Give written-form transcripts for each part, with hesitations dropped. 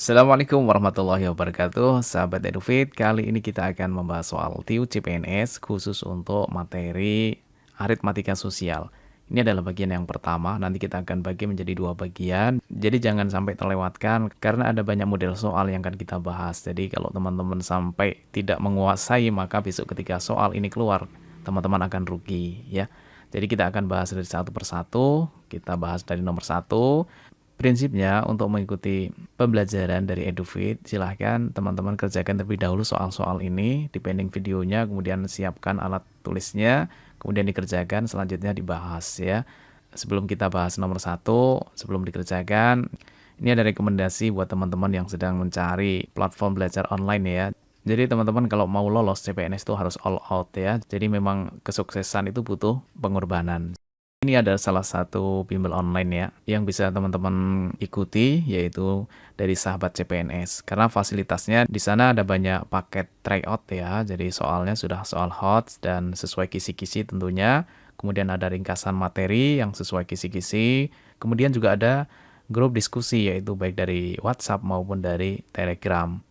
Assalamualaikum warahmatullahi wabarakatuh, sahabat Edufit. Kali ini kita akan membahas soal TIU CPNS khusus untuk materi aritmatika sosial. Ini adalah bagian yang pertama, nanti kita akan bagi menjadi dua bagian. Jadi jangan sampai terlewatkan karena ada banyak model soal yang akan kita bahas. Jadi kalau teman-teman sampai tidak menguasai, maka besok ketika soal ini keluar, teman-teman akan rugi ya. Jadi kita akan bahas dari satu persatu, kita bahas dari nomor satu. Prinsipnya untuk mengikuti pembelajaran dari Edufit, silahkan teman-teman kerjakan terlebih dahulu soal-soal ini, depending videonya, kemudian siapkan alat tulisnya, kemudian dikerjakan, selanjutnya dibahas ya. Sebelum kita bahas nomor satu, sebelum dikerjakan, ini ada rekomendasi buat teman-teman yang sedang mencari platform belajar online ya. Jadi teman-teman kalau mau lolos CPNS itu harus all out ya. Jadi memang kesuksesan itu butuh pengorbanan. Ini ada salah satu bimbel online ya yang bisa teman-teman ikuti, yaitu dari Sahabat CPNS. Karena fasilitasnya di sana ada banyak paket tryout ya. Jadi soalnya sudah soal hot dan sesuai kisi-kisi tentunya. Kemudian ada ringkasan materi yang sesuai kisi-kisi. Kemudian juga ada grup diskusi, yaitu baik dari WhatsApp maupun dari Telegram.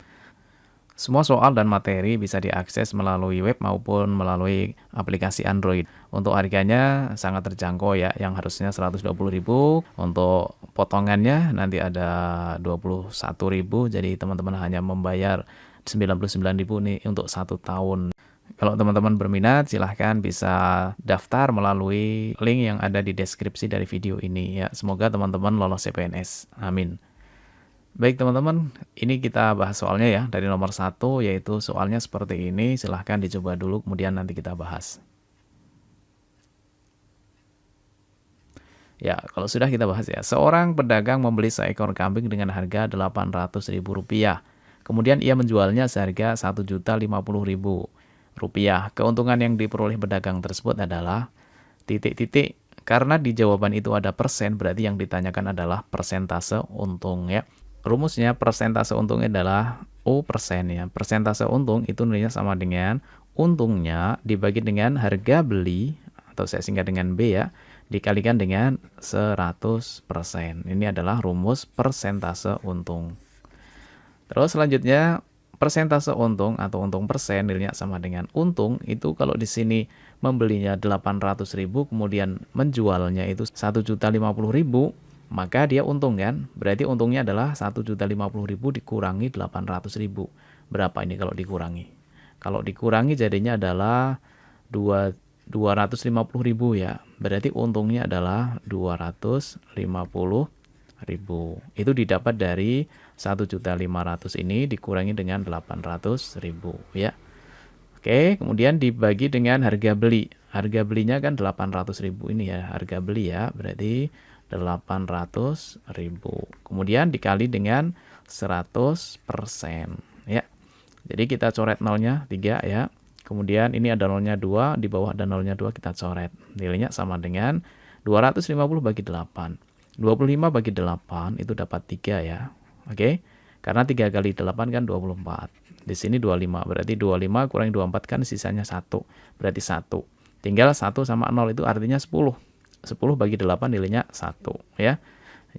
Semua soal dan materi bisa diakses melalui web maupun melalui aplikasi Android. Untuk harganya sangat terjangkau ya, yang harusnya 120.000, untuk potongannya nanti ada 21.000, jadi teman-teman hanya membayar 99.000 nih untuk 1 tahun. Kalau teman-teman berminat, silahkan bisa daftar melalui link yang ada di deskripsi dari video ini ya. Semoga teman-teman lolos CPNS. Amin. Baik teman-teman, ini kita bahas soalnya ya, dari nomor satu, yaitu soalnya seperti ini. Silahkan dicoba dulu, kemudian nanti kita bahas. Ya, kalau sudah kita bahas ya. Seorang pedagang membeli seekor kambing dengan harga Rp800.000. Kemudian ia menjualnya seharga Rp1.050.000. Keuntungan yang diperoleh pedagang tersebut adalah titik-titik. Karena di jawaban itu ada persen, berarti yang ditanyakan adalah persentase untung ya. Rumusnya persentase untungnya adalah U persen ya. Persentase untung itu nilainya sama dengan untungnya dibagi dengan harga beli, atau saya singkat dengan B ya, dikalikan dengan 100%. Ini adalah rumus persentase untung. Terus selanjutnya persentase untung atau untung persen nilainya sama dengan untung itu kalau di sini membelinya 800.000 kemudian menjualnya itu 1.050.000, maka dia untung kan? Berarti untungnya adalah 1.050.000 dikurangi 800.000. Berapa ini kalau dikurangi? Kalau dikurangi jadinya adalah 250.000 ya. Berarti untungnya adalah 250.000. Itu didapat dari 1.500.000 ini dikurangi dengan 800.000 ya. Oke, kemudian dibagi dengan harga beli. Harga belinya kan 800.000 ini ya, harga beli ya. Berarti 800.000. Kemudian dikali dengan 100% ya. Jadi kita coret nolnya 3 ya. Kemudian ini ada nolnya 2, di bawah ada nolnya 2 kita coret. Nilainya sama dengan 250 bagi 8. 25 bagi 8 itu dapat 3 ya. Oke. Karena 3 kali 8 kan 24. Di sini 25, berarti 25 kurangi 24 kan sisanya 1. Berarti 1. Tinggal 1 sama 0 itu artinya 10. 10 bagi 8 nilainya 1 ya.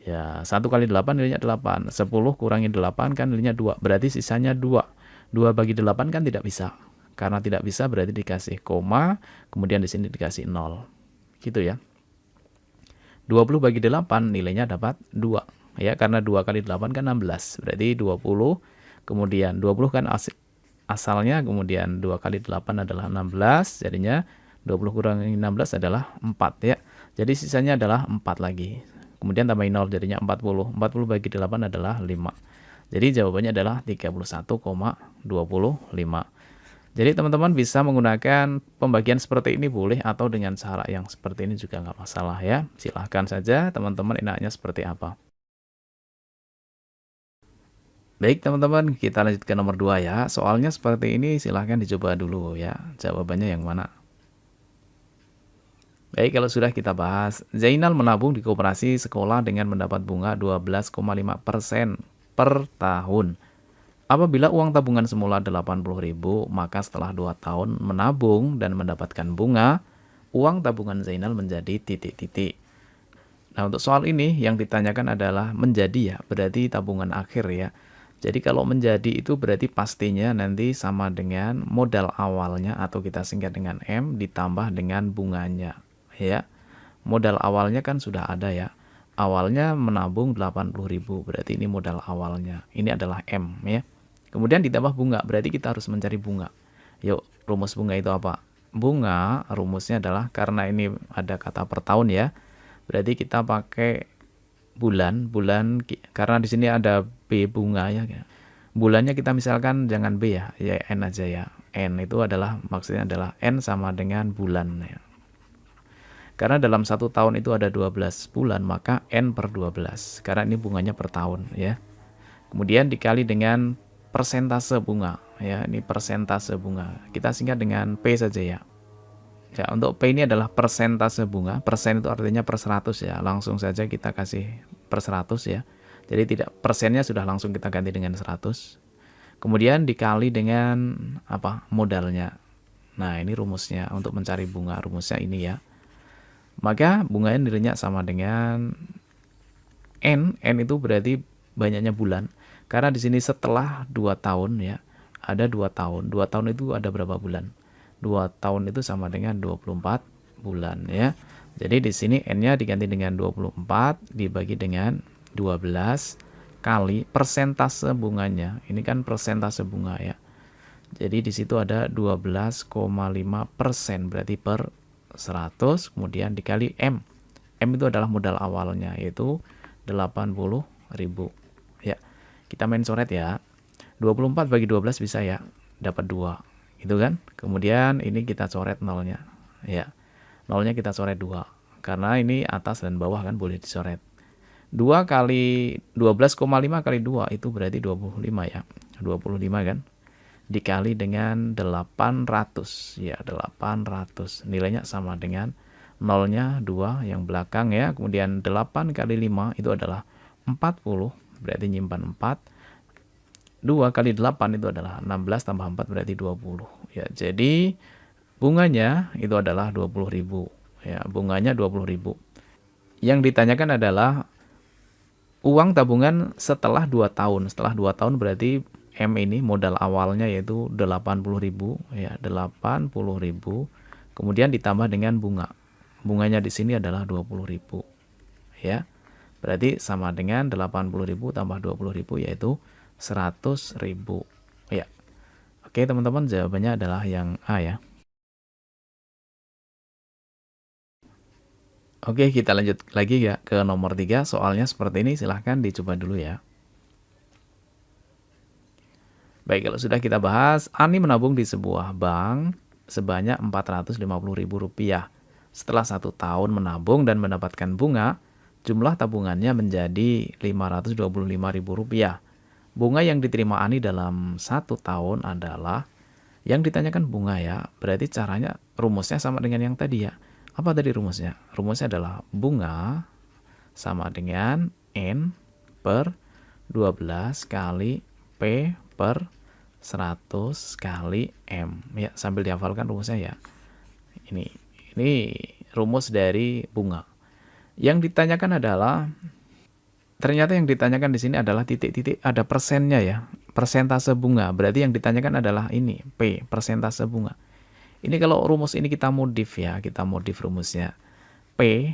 Ya, 1 kali 8 nilainya 8. 10 kurangi 8 kan nilainya 2. Berarti sisanya 2. 2 bagi 8 kan tidak bisa. Karena tidak bisa berarti dikasih koma, kemudian di sini dikasih 0. Gitu ya. 20 bagi 8 nilainya dapat 2. Ya, karena 2 kali 8 kan 16. Berarti 20. Kemudian 20 kan asalnya, kemudian 2 kali 8 adalah 16. Jadinya 20 kurangi 16 adalah 4 ya. Jadi sisanya adalah 4 lagi. Kemudian tambahin 0 jadinya 40. 40 bagi 8 adalah 5. Jadi jawabannya adalah 31,25. Jadi teman-teman bisa menggunakan pembagian seperti ini boleh, atau dengan cara yang seperti ini juga nggak masalah ya. Silahkan saja teman-teman enaknya seperti apa. Baik teman-teman, kita lanjut ke nomor 2 ya. Soalnya seperti ini silahkan dicoba dulu ya. Jawabannya yang mana? Baik, kalau sudah kita bahas. Zainal menabung di koperasi sekolah dengan mendapat bunga 12,5% per tahun. Apabila uang tabungan semula 80.000, maka setelah 2 tahun menabung dan mendapatkan bunga, uang tabungan Zainal menjadi titik-titik. Nah, untuk soal ini yang ditanyakan adalah menjadi ya, berarti tabungan akhir ya. Jadi kalau menjadi itu berarti pastinya nanti sama dengan modal awalnya atau kita singkat dengan M ditambah dengan bunganya, ya. Modal awalnya kan sudah ada ya. Awalnya menabung 80.000, berarti ini modal awalnya. Ini adalah M ya. Kemudian ditambah bunga, berarti kita harus mencari bunga. Yuk, rumus bunga itu apa? Bunga rumusnya adalah, karena ini ada kata per tahun ya, berarti kita pakai bulan karena di sini ada B bunga ya. Bulannya kita misalkan jangan B ya, ya N aja ya. N itu adalah maksudnya adalah N sama dengan bulan ya. Karena dalam satu tahun itu ada 12 bulan, maka N per 12. Karena ini bunganya per tahun ya. Kemudian dikali dengan persentase bunga ya, ini persentase bunga. Kita singkat dengan P saja ya. Ya, untuk P ini adalah persentase bunga. Persen itu artinya per 100 ya. Langsung saja kita kasih per 100 ya. Jadi tidak, persennya sudah langsung kita ganti dengan 100. Kemudian dikali dengan apa? Modalnya. Nah, ini rumusnya untuk mencari bunga. Rumusnya ini ya. Maka bunganya nilainya sama dengan N. N itu berarti banyaknya bulan. Karena di sini setelah 2 tahun ya. Ada 2 tahun. 2 tahun itu ada berapa bulan? 2 tahun itu sama dengan 24 bulan ya. Jadi di sini N-nya diganti dengan 24 dibagi dengan 12 kali persentase bunganya. Ini kan persentase bunga ya. Jadi di situ ada 12,5% berarti per 100, kemudian dikali M. M itu adalah modal awalnya yaitu 80.000 ya. Kita main coret ya. 24 bagi 12 bisa ya, dapat 2. Gitu kan? Kemudian ini kita coret nolnya ya. Nolnya kita coret 2 karena ini atas dan bawah kan boleh dicoret. 2 kali 12,5 kali 2 itu berarti 25 ya. 25 kan? Dikali dengan 800 ya, 800. Nilainya sama dengan nolnya 2 yang belakang ya. Kemudian 8 kali 5 itu adalah 40, berarti nyimpan 4. 2 kali 8 itu adalah 16 tambah 4 berarti 20 ya. Jadi bunganya itu adalah 20.000 ya, bunganya 20.000. Yang ditanyakan adalah uang tabungan setelah 2 tahun. Setelah 2 tahun berarti M ini modal awalnya yaitu 80.000 ya, 80.000. Kemudian ditambah dengan bunga. Bunganya di sini adalah 20.000 ya. Berarti sama dengan 80.000 tambah 20.000 yaitu 100.000 ya. Oke teman-teman, jawabannya adalah yang A ya. Oke, kita lanjut lagi ya ke nomor 3. Soalnya seperti ini, silahkan dicoba dulu ya. Baik, kalau sudah kita bahas, Ani menabung di sebuah bank sebanyak Rp450.000. Setelah 1 tahun menabung dan mendapatkan bunga, jumlah tabungannya menjadi Rp525.000. Bunga yang diterima Ani dalam 1 tahun adalah, yang ditanyakan bunga ya, berarti caranya rumusnya sama dengan yang tadi ya. Apa tadi rumusnya? Rumusnya adalah bunga sama dengan N per 12 kali P per 100 kali M. Ya, sambil dihafalkan rumusnya ya. Ini rumus dari bunga. Yang ditanyakan adalah, ternyata yang ditanyakan di sini adalah titik-titik ada persennya ya, persentase bunga. Berarti yang ditanyakan adalah ini, P, persentase bunga. Ini kalau rumus ini kita modif ya, kita modif rumusnya. P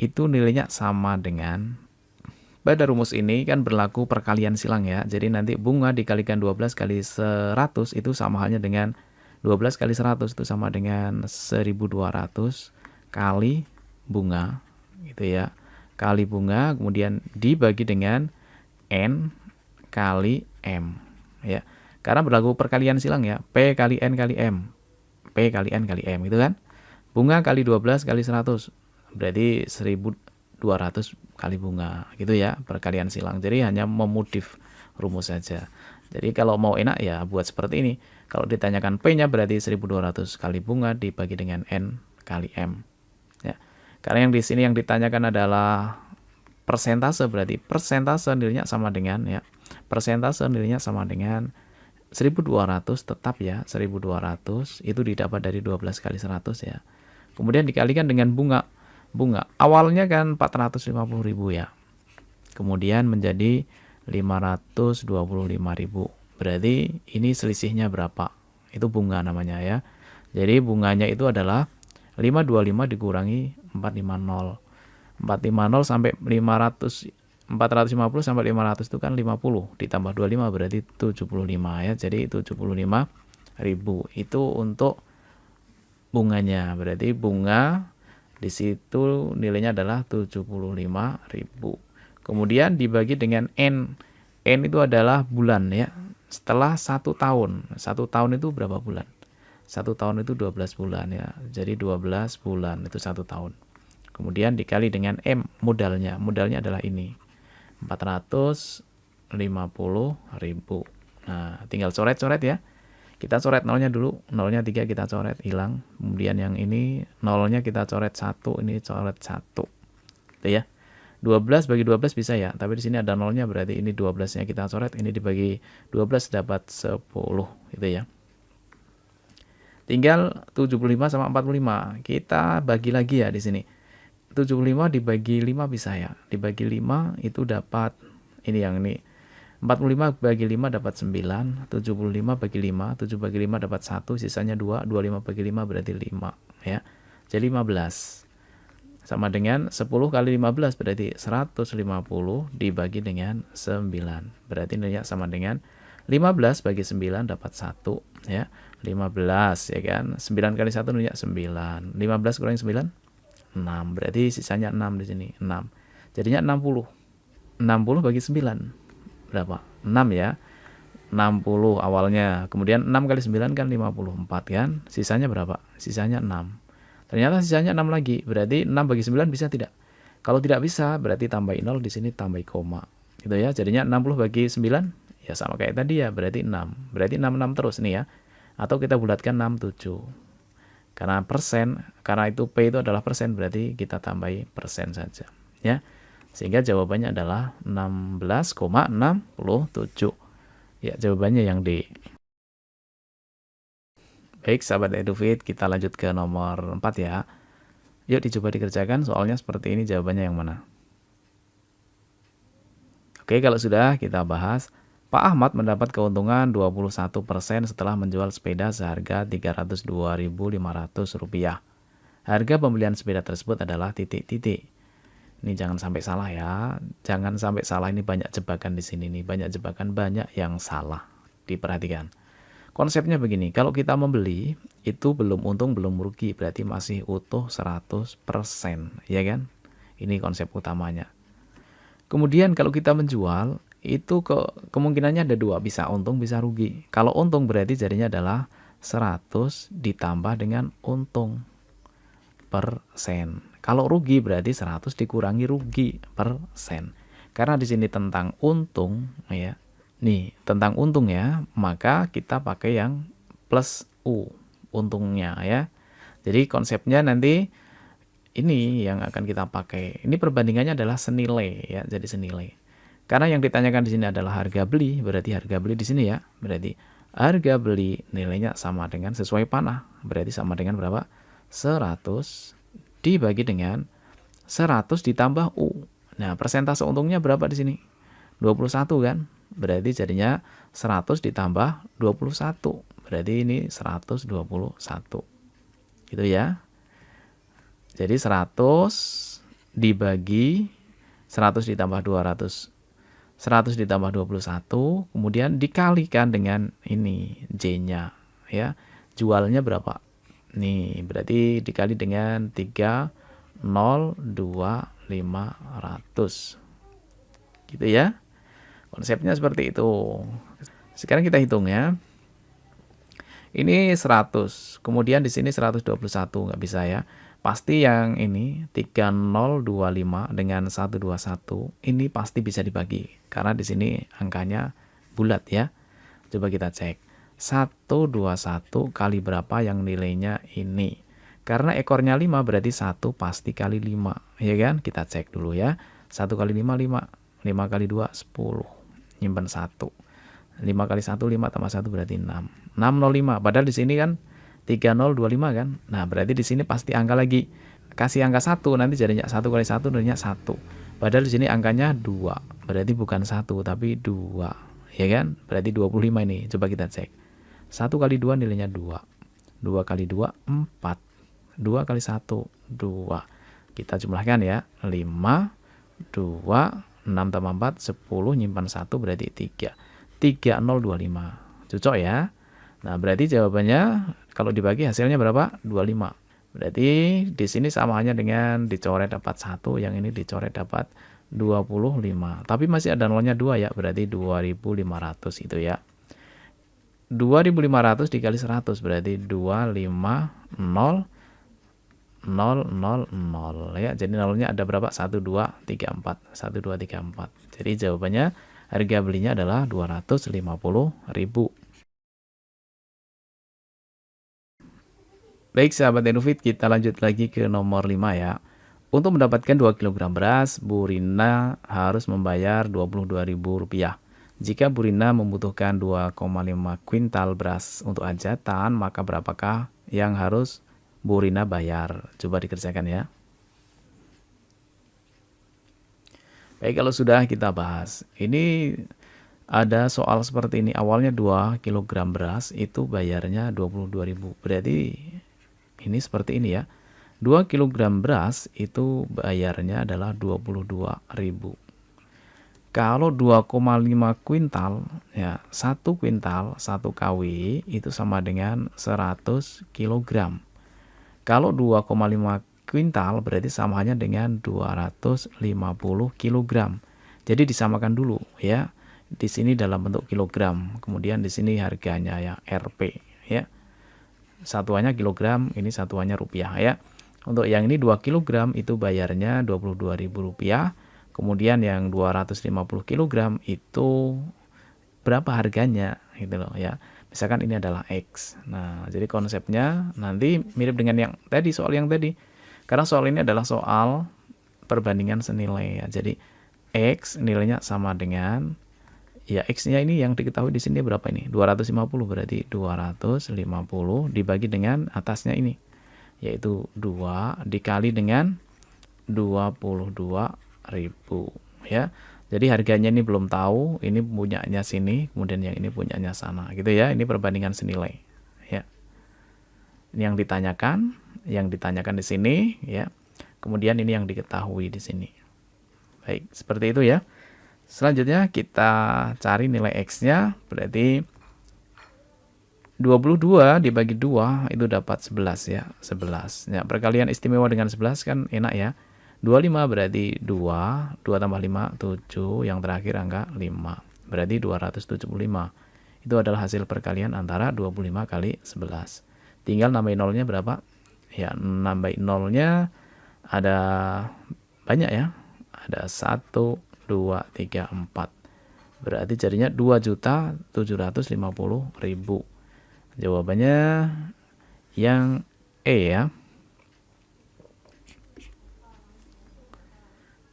itu nilainya sama dengan, pada rumus ini kan berlaku perkalian silang ya. Jadi nanti bunga dikalikan 12 kali 100 itu sama halnya dengan 12 kali 100 itu sama dengan 1.200 kali bunga gitu ya. Kali bunga kemudian dibagi dengan N kali M ya. Karena berlaku perkalian silang ya. P kali N kali M. P kali N kali M gitu kan. Bunga kali 12 kali 100 berarti 1.200 kali bunga gitu ya, perkalian silang. Jadi hanya memodif rumus saja. Jadi kalau mau enak ya buat seperti ini. Kalau ditanyakan P-nya berarti 1.200 kali bunga dibagi dengan N kali M. Ya. Karena yang di sini yang ditanyakan adalah persentase, berarti persentase nilainya sama dengan ya. Persentase nilainya sama dengan 1.200 tetap ya, 1.200 itu didapat dari 12 kali 100 ya. Kemudian dikalikan dengan bunga. Bunga awalnya kan 450.000 ya. Kemudian menjadi 525.000. Berarti ini selisihnya berapa? Itu bunga namanya ya. Jadi bunganya itu adalah 525 dikurangi 450. 450 sampai 500, 450 sampai 500 itu kan 50 ditambah 25 berarti 75 ya. Jadi 75.000 itu untuk bunganya. Berarti bunga di situ nilainya adalah 75.000. Kemudian dibagi dengan N. N itu adalah bulan ya. Setelah 1 tahun. 1 tahun itu berapa bulan? 1 tahun itu 12 bulan ya. Jadi 12 bulan itu 1 tahun. Kemudian dikali dengan M modalnya. Modalnya adalah ini. 450.000. Nah, tinggal coret-coret ya. Kita coret nolnya dulu. Nolnya 3 kita coret, hilang. Kemudian yang ini nolnya kita coret 1, ini coret 1. Gitu ya. 12 bagi 12 bisa ya, tapi di sini ada nolnya berarti ini 12-nya kita coret, ini dibagi 12 dapat 10 gitu ya. Tinggal 75 sama 45. Kita bagi lagi ya di sini. 75 dibagi 5 bisa ya. Dibagi 5 itu dapat ini yang ini. 45 bagi 5 dapat 9, 75 bagi 5, 7 bagi 5 dapat 1, sisanya 2, 25 bagi 5 berarti 5 ya. Jadi 15. Sama dengan 10 kali 15 berarti 150 dibagi dengan 9. Berarti nilainya sama dengan 15 bagi 9 dapat 1 ya. 15 ya kan. 9 kali 1 nilainya 9. 15 kurangi 9 6. Berarti sisanya 6 di sini. 6. Jadinya 60. 60 bagi 9 berapa? 6 ya. 60 awalnya. Kemudian 6 kali 9 kan 54 kan. Sisanya berapa? Sisanya 6. Ternyata sisanya 6 lagi. Berarti 6 bagi 9 bisa tidak? Kalau tidak bisa, berarti tambah 0 di sini tambah koma. Gitu ya. Jadinya 60 bagi 9 ya sama kayak tadi ya, berarti 6. Berarti 66 terus nih ya. Atau kita bulatkan 67. Karena persen, karena itu P itu adalah persen, berarti kita tambahi persen saja ya. Sehingga jawabannya adalah 16,67. Ya, jawabannya yang D. Baik, sahabat EduFit, kita lanjut ke nomor 4 ya. Yuk dicoba dikerjakan, soalnya seperti ini jawabannya yang mana. Oke, kalau sudah kita bahas. Pak Ahmad mendapat keuntungan 21% setelah menjual sepeda seharga Rp302.500. Harga pembelian sepeda tersebut adalah titik-titik. Ini jangan sampai salah ya. Jangan sampai salah, ini banyak jebakan di sini nih, banyak jebakan, banyak yang salah. Diperhatikan. Konsepnya begini, kalau kita membeli itu belum untung belum rugi, berarti masih utuh 100%, ya kan? Ini konsep utamanya. Kemudian kalau kita menjual itu kemungkinannya ada dua, bisa untung bisa rugi. Kalau untung berarti jadinya adalah 100 ditambah dengan untung persen. Kalau rugi berarti 100 dikurangi rugi persen. Karena di sini tentang untung ya. Nih, tentang untung ya, maka kita pakai yang plus U, untungnya ya. Jadi konsepnya nanti ini yang akan kita pakai. Ini perbandingannya adalah senilai ya, jadi senilai. Karena yang ditanyakan di sini adalah harga beli, berarti harga beli di sini ya. Berarti harga beli nilainya sama dengan sesuai panah, berarti sama dengan berapa? 100 dibagi dengan 100 ditambah U. Nah, persentase untungnya berapa di sini? 21 kan? Berarti jadinya 100 ditambah 21. Berarti ini 121. Gitu ya. Jadi 100 dibagi 100 ditambah 200. 100 ditambah 21. Kemudian dikalikan dengan ini J-nya. Ya. Jualnya berapa? Nih, berarti dikali dengan 302.500. Gitu ya. Konsepnya seperti itu. Sekarang kita hitung ya. Ini 100. Kemudian di sini 121. Nggak bisa ya. Pasti yang ini 3025 dengan 121. Ini pasti bisa dibagi. Karena di sini angkanya bulat ya. Coba kita cek. 121 kali berapa yang nilainya ini. Karena ekornya 5 berarti 1 pasti kali 5. Ya kan? Kita cek dulu ya. 1 kali 5, 5. 5 kali 2, 10. Nyimpan 1. 5 kali 1, 5 tambah 1 berarti 6. 605. Padahal di sini kan 3025 kan. Nah, berarti di sini pasti angka lagi. Kasih angka 1 nanti jadinya 1 kali 1 jadinya 1. Padahal di sini angkanya 2, berarti bukan 1 tapi 2, ya kan? Berarti 25 ini. Coba kita cek. 1 kali 2 nilainya 2. 2 kali 2 4. 2 kali 1 2. Kita jumlahkan ya. 5 2 6 tambah 4 10, nyimpan 1 berarti 3. 3025. Cocok ya. Nah, berarti jawabannya kalau dibagi hasilnya berapa? 25. Berarti di sini sama hanya dengan dicoret dapat 1, yang ini dicoret dapat 25. Tapi masih ada nolnya 2 ya, berarti 2500 itu ya. 2500 dikali 100 berarti 250 000 ya. Jadi nolnya ada berapa? 1 2 3 4. 1 2 3 4. Jadi jawabannya harga belinya adalah 250.000. Baik sahabat Edufit, kita lanjut lagi ke nomor 5 ya. Untuk mendapatkan 2 kg beras, Bu Rina harus membayar Rp22.000. Jika Bu Rina membutuhkan 2,5 kuintal beras untuk hajatan, maka berapakah yang harus Bu Rina bayar? Coba dikerjakan ya. Baik, kalau sudah kita bahas. Ini ada soal seperti ini. Awalnya 2 kg beras itu bayarnya 22.000. Berarti ini seperti ini ya. 2 kg beras itu bayarnya adalah 22.000. Kalau 2,5 kuintal ya, 1 kuintal 1 kW itu sama dengan 100 kg. Kalau 2,5 kuintal berarti samanya dengan 250 kg. Jadi disamakan dulu ya. Di sini dalam bentuk kilogram, kemudian di sini harganya ya Rp ya. Satuannya kilogram, ini satuannya rupiah ya. Untuk yang ini 2 kg itu bayarnya Rp22.000. Kemudian yang 250 kg itu berapa harganya gitu loh ya. Misalkan ini adalah X. Nah, jadi konsepnya nanti mirip dengan yang tadi, soal yang tadi. Karena soal ini adalah soal perbandingan senilai ya. Jadi X nilainya sama dengan ya, X-nya ini yang diketahui di sini berapa ini? 250, berarti 250 dibagi dengan atasnya ini, yaitu 2 dikali dengan 22.000 ya. Jadi harganya ini belum tahu, ini punyanya sini, kemudian yang ini punyanya sana gitu ya. Ini perbandingan senilai ya. Ini yang ditanyakan di sini ya. Kemudian ini yang diketahui di sini. Baik, seperti itu ya. Selanjutnya kita cari nilai X-nya, berarti 22 dibagi 2 itu dapat 11 ya, 11. Ya, perkalian istimewa dengan 11 kan enak ya. 25 berarti 2, 2 tambah 5, 7, yang terakhir angka 5. Berarti 275. Itu adalah hasil perkalian antara 25 kali 11. Tinggal nambahin nolnya berapa? Ya, nambahin nolnya ada banyak ya. Ada 1, 2, 3, 4. Berarti jadinya 2.750.000. Jawabannya yang E ya.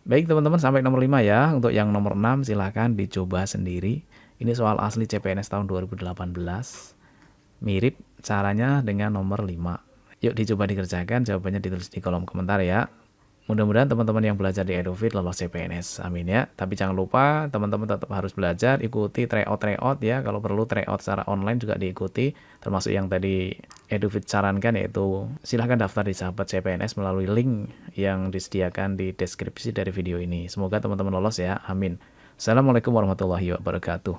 Baik teman-teman, sampai nomor 5 ya. Untuk yang nomor 6 silahkan dicoba sendiri. Ini soal asli CPNS tahun 2018. Mirip caranya dengan nomor 5. Yuk dicoba dikerjakan, jawabannya ditulis di kolom komentar ya. Mudah-mudahan teman-teman yang belajar di Edufit lolos CPNS, amin ya. Tapi jangan lupa teman-teman tetap harus belajar, ikuti tryout ya. Kalau perlu tryout secara online juga diikuti, termasuk yang tadi Edufit sarankan, yaitu silahkan daftar di Sahabat CPNS melalui link yang disediakan di deskripsi dari video ini. Semoga teman-teman lolos ya, amin. Assalamualaikum warahmatullahi wabarakatuh.